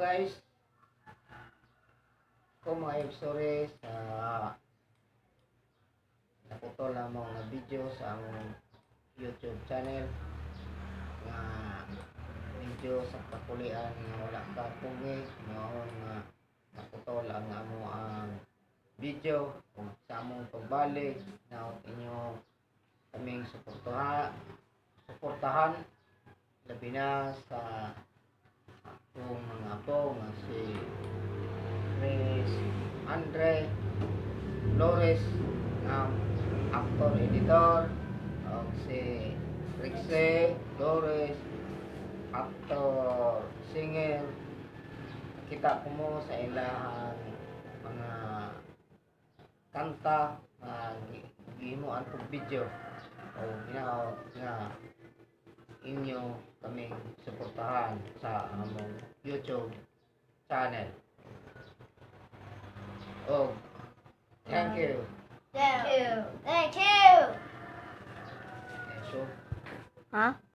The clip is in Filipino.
guys. Kung mga stories naputol na mga video sa among YouTube channel nga video sa kakulian nga wala ka pungi noon nga naputol ang amo ang video kung sa among pagbalik na inyo kaming suportahan labi na sa akong mga apo nga si Chris Andre Flores nga actor editor o si Rixe Flores actor singer. Kita ko mo sa ilang mga kanta nga gihimo antong video o ginawa nga inyo kaming suportahan sa among YouTube channel. Oh, thank you. Thank you. Thank you. So, Huh?